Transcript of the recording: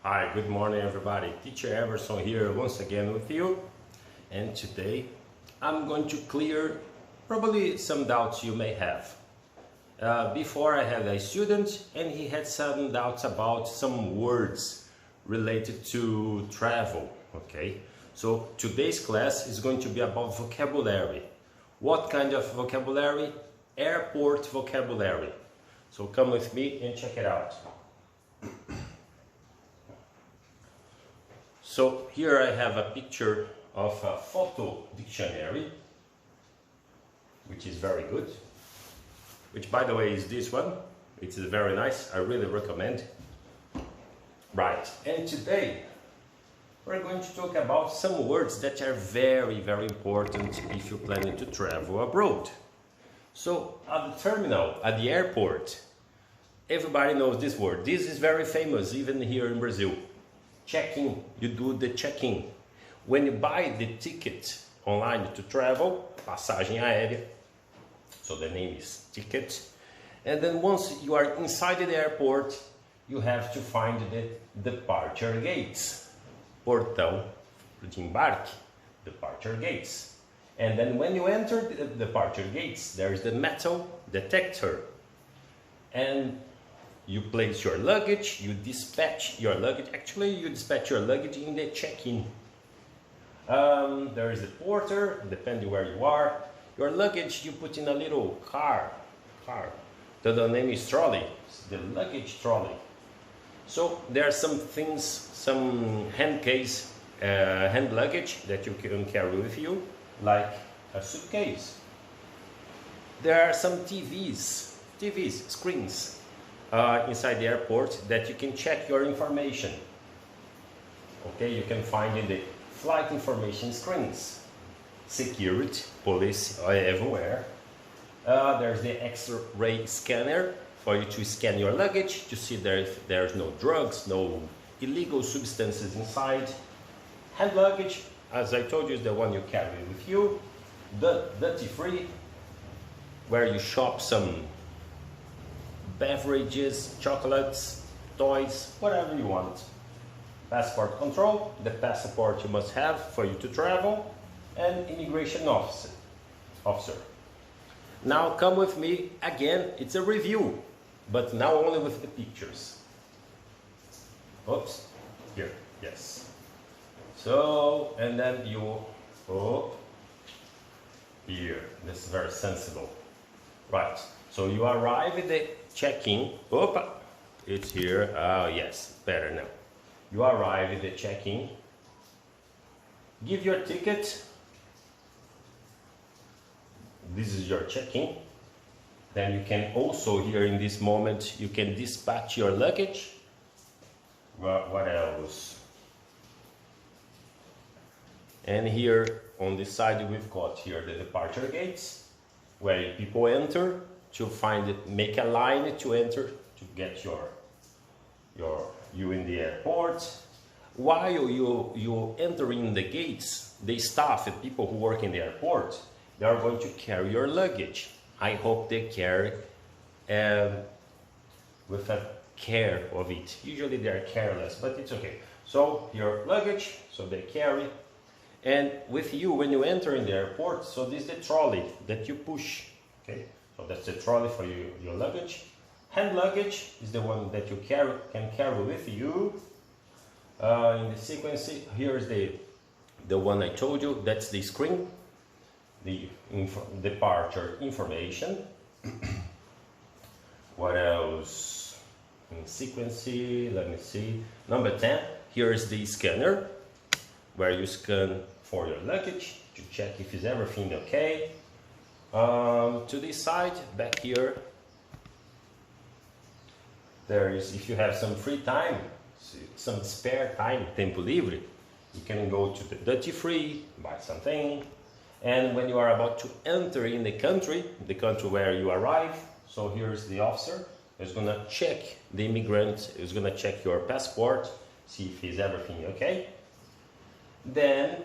Hi, good morning everybody. Teacher Everson here once again with you, and today I'm going to clear probably some doubts you may have. Before I had a student and he had some doubts about some words related to travel, okay? So today's class is going to be about vocabulary. What kind of vocabulary? Airport vocabulary. So come with me and check it out. So here I have a picture of a photo dictionary, which is very good, which by the way is this one. It is very nice, I really recommend. Right, and today we're going to talk about some words that are very important if you're planning to travel abroad. So at the terminal, at the airport, everybody knows this word. This is very famous even here in Brazil. Check-in, you do the check-in. When you buy the ticket online to travel, passagem aérea, so the name is ticket, and then once you are inside the airport, you have to find the departure gates, portão de embarque, departure gates. And then when you enter the departure gates, there is the metal detector, and you place your luggage, you dispatch your luggage. Actually, you dispatch your luggage in the check-in. There is the porter, depending where you are. Your luggage you put in a little car. The name is trolley, the luggage trolley. So there are some things, some hand luggage that you can carry with you, like a suitcase. There are some screens inside the airport that you can check your information. Okay, you can find in the flight information screens. Security, police everywhere. There's the X-ray scanner for you to scan your luggage to see if there's no drugs, no illegal substances inside. Hand luggage, as I told you, is the one you carry with you. The duty-free, where you shop some beverages, chocolates, toys, whatever you want. Passport control, the passport you must have for you to travel, and immigration officer. Now come with me again, it's a review, but now only with the pictures. Oops, here, yes. So, and then you, here, this is very sensible. Right, so you arrive at the check-in. It's here. Oh yes, better now. You arrive at the check-in. Give your ticket. This is your check-in. Then you can also, here in this moment, you can dispatch your luggage. What else? And here on this side we've got here the departure gates, where people enter to find it, make a line to enter to get you in the airport. While you entering the gates, the staff, the people who work in the airport, they are going to carry your luggage. I hope they carry with a care of it. Usually they are careless, but it's okay. So your luggage, so they carry. And with you, when you enter in the airport, so this is the trolley that you push, okay? So that's the trolley for your luggage. Hand luggage is the one that you can carry with you. In the sequence, here is the one I told you. That's the screen, the departure information. What else? In sequence, let me see. Number 10. Here is the scanner, where you scan for your luggage to check if everything okay. To this side, back here, there is, if you have some free time, some spare time, tempo livre, you can go to the duty free, buy something, and when you are about to enter in the country where you arrive, so here's the officer, who's gonna check the immigrant, who's gonna check your passport, see if everything okay. Then